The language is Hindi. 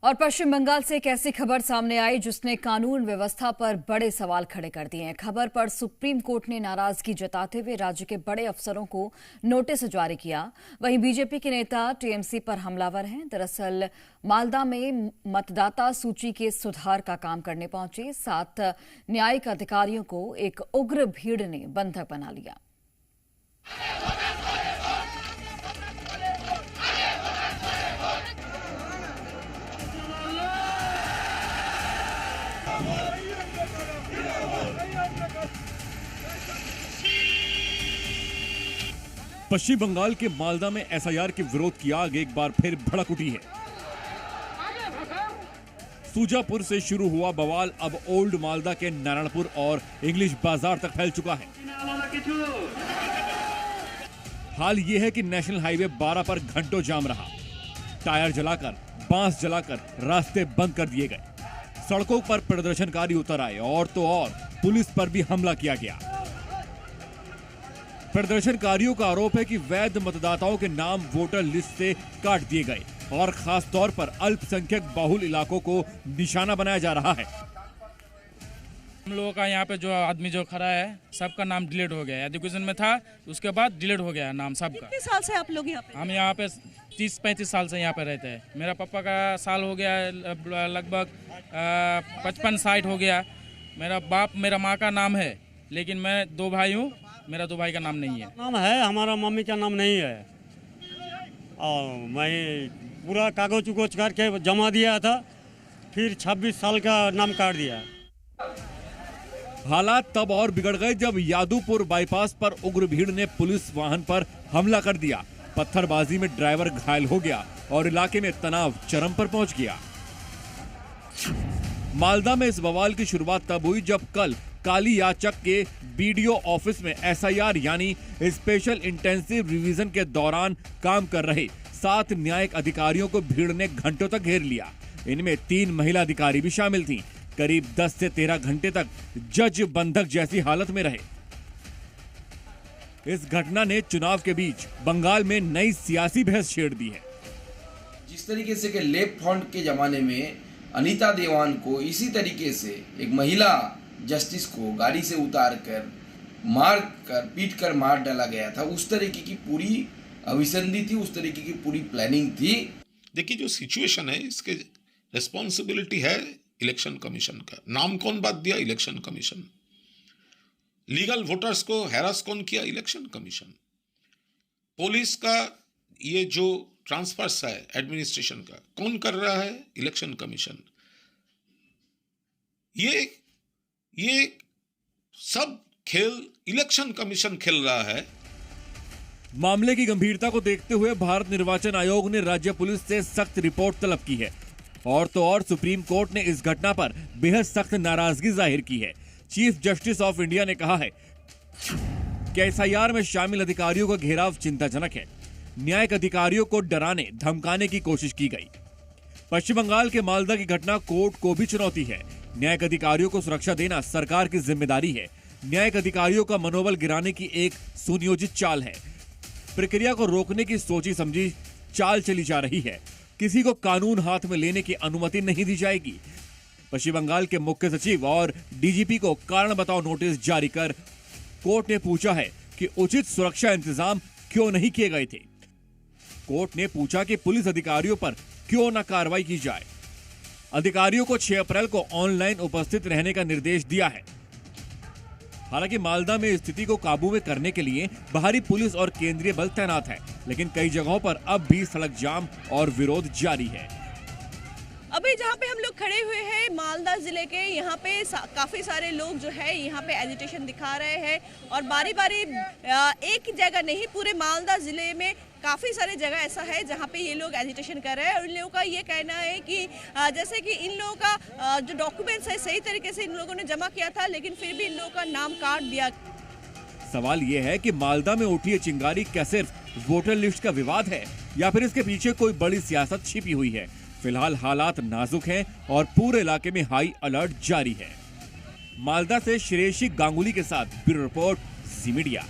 और पश्चिम बंगाल से एक ऐसी खबर सामने आई जिसने कानून व्यवस्था पर बड़े सवाल खड़े कर दिए हैं। खबर पर सुप्रीम कोर्ट ने नाराजगी जताते हुए राज्य के बड़े अफसरों को नोटिस जारी किया। वहीं बीजेपी के नेता टीएमसी पर हमलावर हैं। दरअसल मालदा में मतदाता सूची के सुधार का काम करने पहुंचे 7 न्यायिक अधिकारियों को एक उग्र भीड़ ने बंधक बना लिया। पश्चिम बंगाल के मालदा में एसआईआर के विरोध की आग एक बार फिर भड़क उठी है। सूजापुर से शुरू हुआ बवाल अब ओल्ड मालदा के नारायणपुर और इंग्लिश बाजार तक फैल चुका है। हाल यह है कि नेशनल हाईवे 12 पर घंटों जाम रहा। टायर जलाकर, बांस जलाकर रास्ते बंद कर दिए गए। सड़कों पर प्रदर्शनकारी उतर आए और तो और पुलिस पर भी हमला किया गया। प्रदर्शनकारियों का आरोप है कि वैध मतदाताओं के नाम वोटर लिस्ट से काट दिए गए और खास तौर पर अल्पसंख्यक बाहुल इलाकों को निशाना बनाया जा रहा है। हम लोगों का यहाँ पे जो आदमी जो खड़ा है सबका नाम डिलीट हो गया है। एजुकेशन में था, उसके बाद डिलीट हो गया नाम सबका। कितने साल से आप लोग यहाँ पे? हम यहाँ पे 30-35 साल से यहाँ पे रहते हैं। मेरा पापा का साल हो गया लगभग 55-60 हो गया। मेरा बाप मेरा माँ का नाम है, लेकिन मैं 2 भाई हूँ। मेरा 2 भाई का नाम नहीं है। नाम है, हमारा मम्मी का नाम नहीं है। और मैं पूरा कागज उगज करके जमा दिया था, फिर 26 साल का नाम काट दिया। हालात तब और बिगड़ गए जब यादवपुर बाईपास पर उग्र भीड़ ने पुलिस वाहन पर हमला कर दिया। पत्थरबाजी में ड्राइवर घायल हो गया और इलाके में तनाव चरम पर पहुंच गया। मालदा में इस बवाल की शुरुआत तब हुई जब कल काली याचक के बीडीओ ऑफिस में एसआईआर यानी स्पेशल इंटेंसिव रिवीजन के दौरान काम कर रहे 7 न्यायिक अधिकारियों को भीड़ ने घंटों तक घेर लिया। इनमें 3 महिला अधिकारी भी शामिल थीं। करीब 10 से 13 घंटे तक जज बंधक जैसी हालत में रहे। इस घटना ने चुनाव के बीच बंगाल में नई सियासी बहस छेड़ दी है। जिस तरीके से कि लेफ्ट फ्रंट के जमाने में अनीता देवान को इसी तरीके से एक महिला जस्टिस को गाड़ी से उतार कर पीट कर मार डाला गया था, उस तरीके की पूरी अभिसंधि थी, उस तरीके की पूरी प्लानिंग थी। देखिए, जो सिचुएशन है इसके रिस्पॉन्सिबिलिटी है इलेक्शन कमीशन का। नाम कौन बात दिया? Election commission. लीगल वोटर्स को हैरास कौन किया? Election commission. पुलिस का ये जो ट्रांसफर्स है एडमिनिस्ट्रेशन का कौन कर रहा है? Election commission. ये सब खेल इलेक्शन कमीशन खेल रहा है। मामले की गंभीरता को देखते हुए भारत निर्वाचन आयोग ने राज्य पुलिस से सख्त रिपोर्ट तलब की है और तो और सुप्रीम कोर्ट ने इस घटना पर बेहद सख्त नाराजगी जाहिर की है। चीफ जस्टिस ऑफ इंडिया ने कहा है कि एसआईआर में शामिल अधिकारियों का घेराव चिंताजनक है। न्यायिक अधिकारियों को डराने धमकाने की कोशिश की गई। पश्चिम बंगाल के मालदा की घटना कोर्ट को भी चुनौती है। न्यायिक अधिकारियों को सुरक्षा देना सरकार की जिम्मेदारी है। न्यायिक अधिकारियों का मनोबल गिराने की एक सुनियोजित चाल है। प्रक्रिया को रोकने की सोची समझी चाल चली जा रही है। किसी को कानून हाथ में लेने की अनुमति नहीं दी जाएगी। पश्चिम बंगाल के मुख्य सचिव और डीजीपी को कारण बताओ नोटिस जारी कर कोर्ट ने पूछा है कि उचित सुरक्षा इंतजाम क्यों नहीं किए गए थे। कोर्ट ने पूछा कि पुलिस अधिकारियों पर क्यों न कार्रवाई की जाए। अधिकारियों को 6 अप्रैल को ऑनलाइन उपस्थित रहने का निर्देश दिया है। हालांकि मालदा में स्थिति को काबू में करने के लिए बाहरी पुलिस और केंद्रीय बल तैनात है, लेकिन कई जगहों पर अब भी सड़क जाम और विरोध जारी है। अभी जहाँ पे हम लोग खड़े हुए हैं मालदा जिले के, यहाँ पे काफी सारे लोग जो है यहाँ पे एजिटेशन दिखा रहे हैं और बारी बारी एक जगह नहीं, पूरे मालदा जिले में काफ़ी सारे जगह ऐसा है जहाँ पे ये लोग एजिटेशन कर रहे हैं। और इन लोगों का ये कहना है कि जैसे कि इन लोगों का जो डॉक्यूमेंट्स है सही तरीके से इन लोगों ने जमा किया था, लेकिन फिर भी इन लोगों का नाम काट दिया। सवाल ये है कि मालदा में उठी ये चिंगारी क्या सिर्फ वोटर लिस्ट का विवाद है या फिर इसके पीछे कोई बड़ी सियासत छिपी हुई है। फिलहाल हालात नाजुक हैं और पूरे इलाके में हाई अलर्ट जारी है। मालदा से श्रेयसी गांगुली के साथ ब्यूरो रिपोर्ट, जी मीडिया।